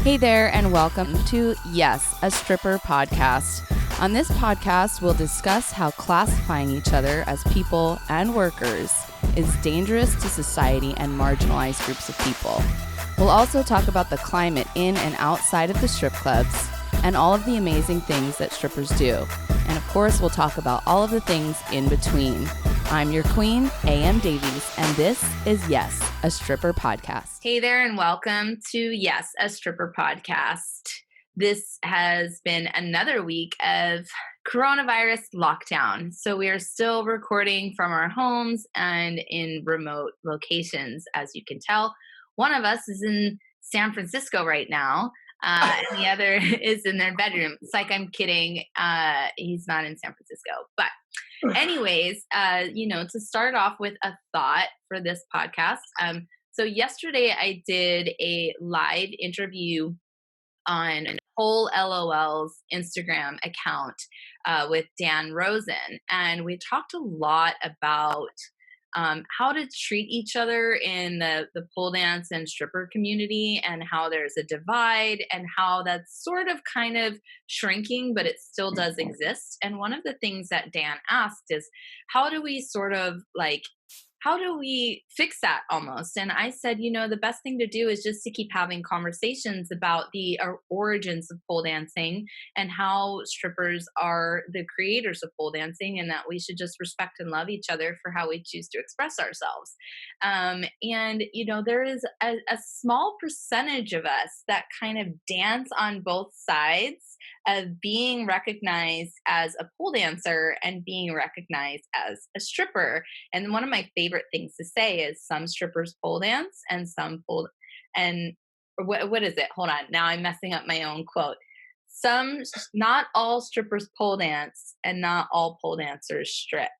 Hey there, and welcome to YAS, a stripper podcast. On this podcast, we'll discuss how classifying each other as people and workers is dangerous to society and marginalized groups of people. We'll also talk about the climate in and outside of the strip clubs and all of the amazing things that strippers do. And of course, we'll talk about all of the things in between. I'm your queen, A.M. Davies, and this is YAS, a stripper podcast. Hey there, and welcome to YAS, a stripper podcast. This has been another week of coronavirus lockdown. So we are still recording from our homes and in remote locations, as you can tell. One of us is in San Francisco right now, and the other is in their bedroom. It's like I'm kidding. He's not in San Francisco. But anyways, to start off with a thought for this podcast. So yesterday I did a live interview on Whole LOL's Instagram account with Dan Rosen. And we talked a lot about how to treat each other in the pole dance and stripper community, and how there's a divide and how that's sort of kind of shrinking, but it still does exist. And one of the things that Dan asked is, how do we fix that almost? And I said, the best thing to do is just to keep having conversations about the origins of pole dancing and how strippers are the creators of pole dancing, and that we should just respect and love each other for how we choose to express ourselves. There is a small percentage of us that kind of dance on both sides of being recognized as a pole dancer and being recognized as a stripper. And one of my favorite things to say is some strippers pole dance and some pole, and what is it? Hold on. Now I'm messing up my own quote. Not all strippers pole dance and not all pole dancers strip.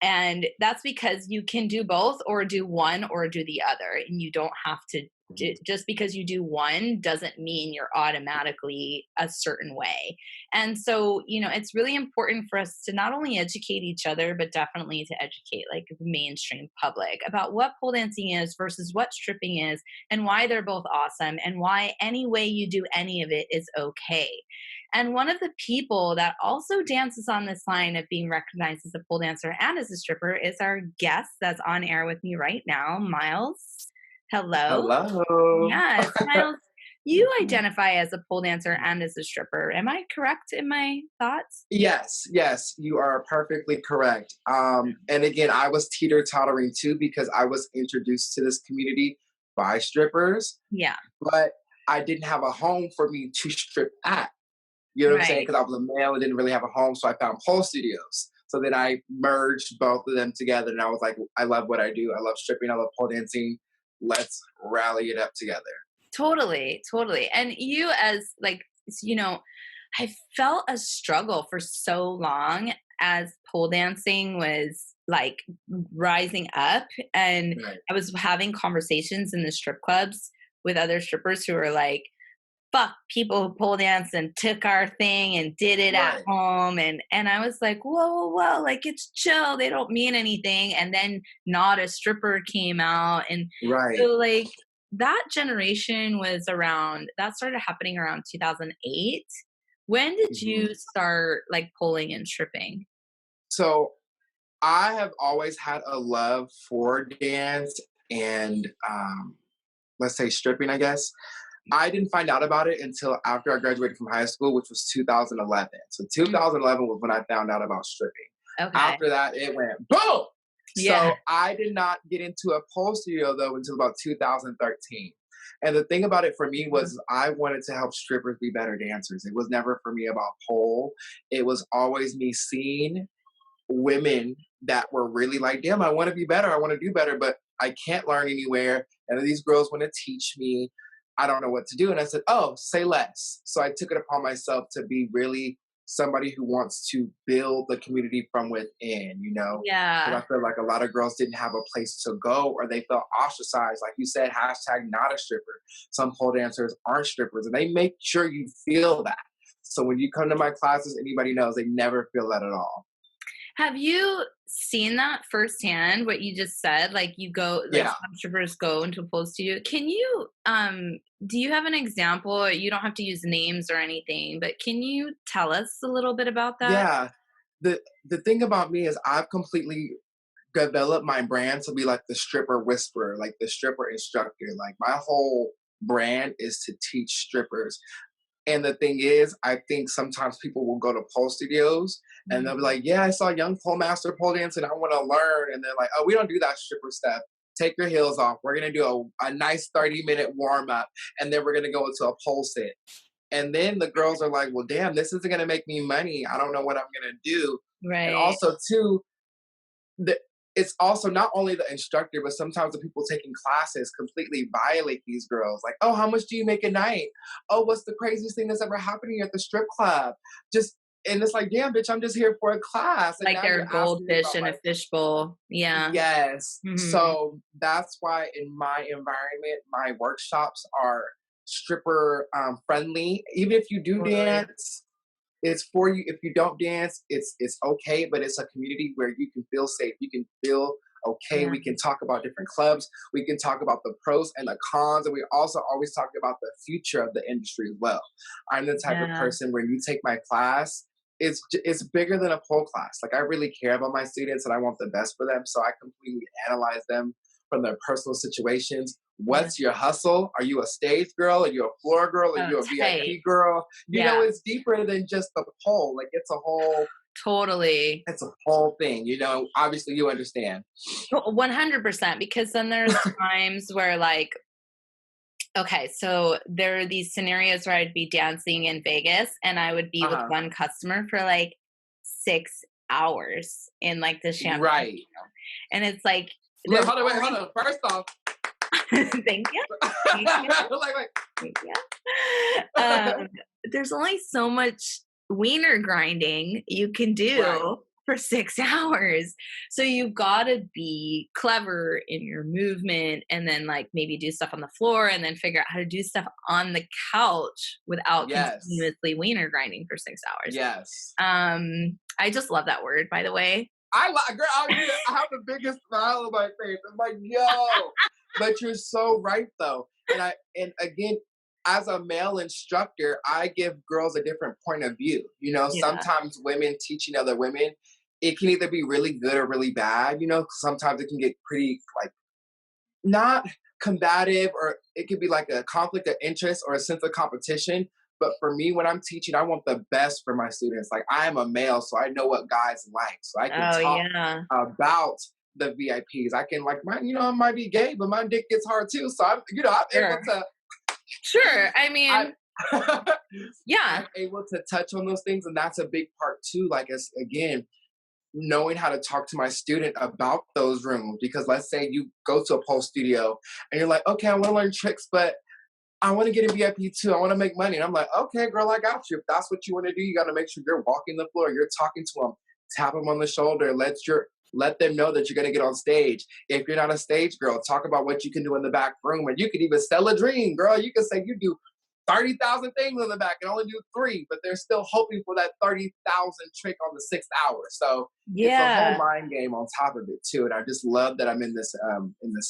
And that's because you can do both, or do one or do the other. And you don't have to, just because you do one doesn't mean you're automatically a certain way. And so, it's really important for us to not only educate each other, but definitely to educate like the mainstream public about what pole dancing is versus what stripping is, and why they're both awesome, and why any way you do any of it is okay. And one of the people that also dances on this line of being recognized as a pole dancer and as a stripper is our guest that's on air with me right now, Miles. Hello. Hello. Yes, Miles, you identify as a pole dancer and as a stripper. Am I correct in my thoughts? Yes, you are perfectly correct. And again, I was teeter-tottering too, because I was introduced to this community by strippers. Yeah. But I didn't have a home for me to strip at. You know what I'm saying? Because I was a male and didn't really have a home, so I found pole studios. So then I merged both of them together, and I was like, I love what I do. I love stripping. I love pole dancing. Let's rally it up together. Totally. And you I felt a struggle for so long as pole dancing was like rising up, and Right. I was having conversations in the strip clubs with other strippers who were like, fuck people who pole dance and took our thing and did it at home. And I was like, whoa, like, it's chill. They don't mean anything. And then Not a Stripper came out. And so like that generation that started happening around 2008. When did you start like poling and stripping? So I have always had a love for dance and let's say stripping, I guess. I didn't find out about it until after I graduated from high school, which was 2011. So 2011 was when I found out about stripping. Okay. After that, it went boom! Yeah. So I did not get into a pole studio, though, until about 2013. And the thing about it for me was I wanted to help strippers be better dancers. It was never for me about pole. It was always me seeing women that were really like, damn, I want to be better. I want to do better, but I can't learn anywhere. And these girls want to teach me. I don't know what to do. And I said, say less. So I took it upon myself to be really somebody who wants to build the community from within, Yeah. Because I feel like a lot of girls didn't have a place to go, or they felt ostracized. Like you said, hashtag not a stripper. Some pole dancers aren't strippers, and they make sure you feel that. So when you come to my classes, anybody knows they never feel that at all. Have you seen that firsthand, what you just said? Like you go like Yeah. some strippers go into a pole studio. Can you do you have an example? You don't have to use names or anything, but can you tell us a little bit about that? Yeah. The thing about me is I've completely developed my brand to be like the stripper whisperer, like the stripper instructor. Like my whole brand is to teach strippers. And the thing is, I think sometimes people will go to pole studios and they'll be Mhm. like, "Yeah, I saw young pole master pole dance and I want to learn." And they're like, "Oh, we don't do that stripper stuff. Take your heels off. We're gonna do a nice 30-minute warm up, and then we're gonna go into a pole sit." And then the girls are like, "Well, damn, this isn't gonna make me money. I don't know what I'm gonna do." And Right. also, too, the it's also not only the instructor, but sometimes the people taking classes completely violate these girls. Like, oh, how much do you make a night? Oh, what's the craziest thing that's ever happened to you at the strip club? Just and it's like, damn, bitch, I'm just here for a class, and Like now they're you're a asking me goldfish about in a my fishbowl. Yeah. yes. Mhm. So that's why in my environment, my workshops are stripper friendly. Even if you do Totally. dance, it's for you. If you don't dance, it's okay, but it's a community where you can feel safe. You can feel okay. Yeah. We can talk about different clubs. We can talk about the pros and the cons, and we also always talk about the future of the industry as well. I'm the type of Yeah. person where you take my class, it's bigger than a pole class. Like I really care about my students, and I want the best for them. So I completely analyze them from their personal situations. Yeah. What's your hustle? Are you a stage girl? Are you a floor girl? Are Oh, you a tight. VIP girl? Yeah. It's deeper than just the pole. Like Totally. it's a whole thing. Obviously you understand. 100% because then there's times where like okay, so there are these scenarios where I'd be dancing in Vegas and I would be with Uh-huh. one customer for like 6 hours in like the champagne Right. room. And it's like Look, there's hold on, wait, hold only on. First off, thank you. Thank you. like, Thank you. Um, there's only so much wiener grinding you can right. do for 6 hours. So you've gotta be clever in your movement and then, like, maybe do stuff on the floor and then figure out how to do stuff on the couch without Yes. continuously wiener grinding for 6 hours. Yes. I just love that word, by the way. I like girl, I have the biggest smile on my face. I'm like, yo. But you're so right though. And again, as a male instructor, I give girls a different point of view. Yeah. Sometimes women teaching other women, it can either be really good or really bad. Sometimes it can get pretty like not combative, or it could be like a conflict of interest or a sense of competition. But for me, when I'm teaching, I want the best for my students. Like I am a male, so I know what guys like, so I can Oh, talk yeah. about the VIPs. I can like mine. I might be gay, but my dick gets hard too. So I'm able Sure. to. Sure, I I mean yeah. I'm able to touch on those things, and that's a big part too. Like as again, knowing how to talk to my student about those rooms. Because let's say you go to a pole studio and you're like, okay, I want to learn tricks, but I want to get a VIP too. I want to make money. And I'm like, okay, girl, I got you. If that's what you want to do, you got to make sure you're walking the floor, you're talking to them, tap them on the shoulder, let them know that you're going to get on stage. If you're not a stage girl, talk about what you can do in the back room. And you can even sell a dream, girl. You can say you do 30,000 things in the back and only do three, but they're still hoping for that 30,000 trick on the 6th hour. So it's a whole Yeah. mind game on top of it too. And I just love that I'm in this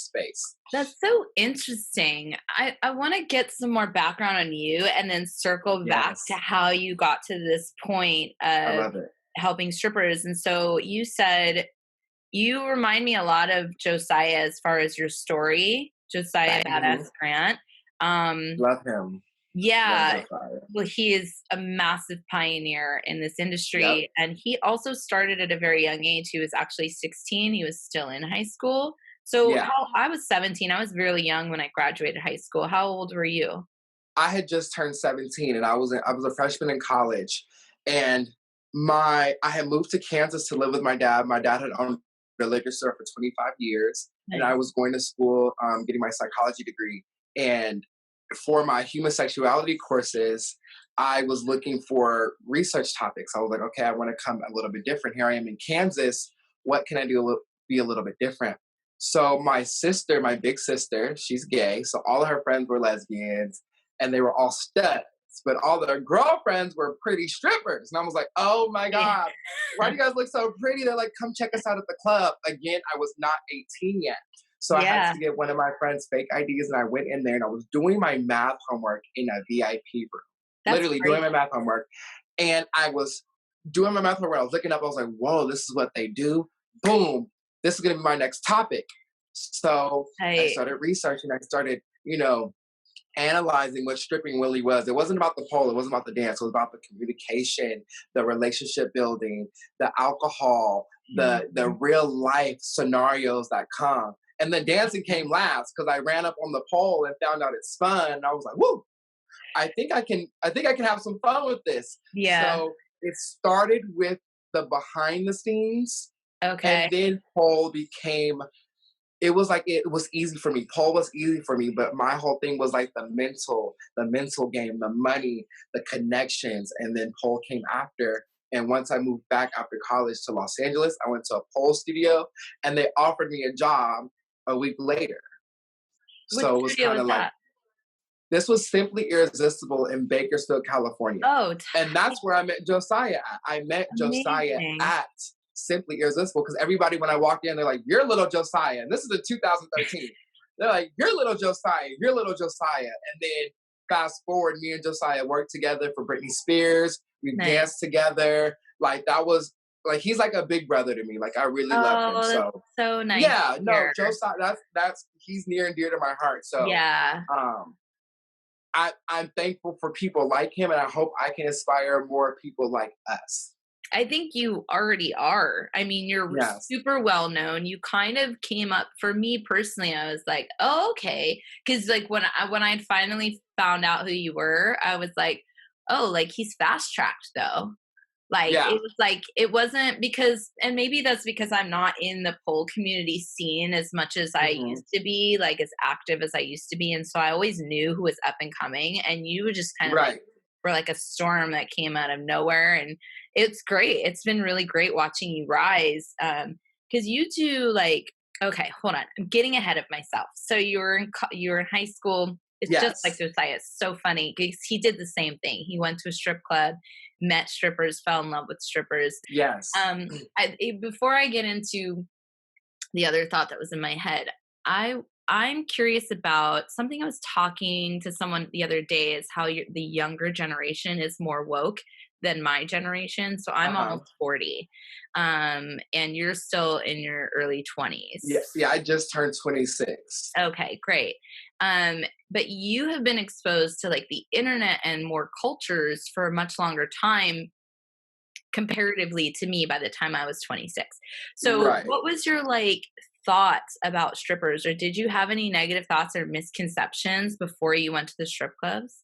space. That's so interesting. I want to get some more background on you and then circle back to Yes. how you got to this point I of love it. helping strippers. And so you said you remind me a lot of Josiah as far as your story, Josiah Badass Mhm. Grant. Um, Love him. Love yeah, Josiah. well, he is a massive pioneer in this Yep. industry, and he also started at a very young age. He was actually 16. He was still in high school. So Yeah. how I was 17. I was really young when I graduated high school. How old were you? I had just turned 17 and I was a freshman in college. And I had moved to Kansas to live with my dad. My dad had owned a liquor store for 25 years, and I Nice. was going to school, getting my psychology degree. And for my human sexuality courses, I was looking for research topics. I was like, okay, I want to come a little bit different. Here I am in Kansas. What can I do be a little bit different? So my sister, my big sister, she's gay. So all of her friends were lesbians and they were all studs. but all their girlfriends were pretty strippers. And I was like, oh my God, why do you guys look so pretty? They're like, come check us out at the club. Again, I was not 18 yet. So I had Yeah. to get one of my friends' fake IDs, and I went in there and I was doing my math homework in a VIP room. That's Literally great. doing my math homework. And I was doing my math homework. I was looking up, I was like, whoa, this is what they do. Boom. This is going to be my next topic. So I started researching. I started, analyzing what stripping really was. It wasn't about the pole. It wasn't about the dance. It was about the communication, the relationship building, the alcohol, the real life scenarios that come. And the dancing came last because I ran up on the pole and found out it's fun. And I was like, woo, I think I can have some fun with this. Yeah. So it started with the behind the scenes. Okay. And then pole became, it was easy for me. Pole was easy for me, but my whole thing was like the mental game, the money, the connections, and then pole came after. And once I moved back after college to Los Angeles, I went to a pole studio, and they offered me a job a week later. So it was kind of like, this was Simply Irresistible in Bakersfield, California. Oh, and that's where I met Josiah at. I met Josiah at Simply Irresistible, because everybody, when I walked in, they're like, you're little Josiah. And this is in 2013. They're like, you're little Josiah. And then fast forward, me and Josiah worked together for Britney Spears. We danced together. Like, that was, like, he's like a big brother to me. Like, I really love him. So nice. Yeah, no, Josiah, he's near and dear to my heart. So yeah. I'm thankful for people like him, and I hope I can inspire more people like us. I think you already are. I mean, you're super well known. You kind of came up, for me personally, I was like, oh, okay. Because like when I finally found out who you were, I was like, oh, like he's fast tracked though. Like it was like, it wasn't because, and maybe that's because I'm not in the pole community scene as much as I used to be, like as active as I used to be. And so I always knew who was up and coming, and you were just kind of like, were like a storm that came out of nowhere. And it's great. It's been really great watching you rise. Cause you do like, okay, hold on. I'm getting ahead of myself. So you were in high school. It's just like Josiah. It's so funny because he did the same thing. He went to a strip club, met strippers, fell in love with strippers. Yes. Before I get into the other thought that was in my head, I'm curious about something. I was talking to someone the other day, is how the younger generation is more woke than my generation. So I'm almost 40. And you're still in your early 20s. Yeah, I just turned 26. Okay, great. But you have been exposed to like the internet and more cultures for a much longer time comparatively to me by the time I was 26. So what was your like thoughts about strippers, or did you have any negative thoughts or misconceptions before you went to the strip clubs?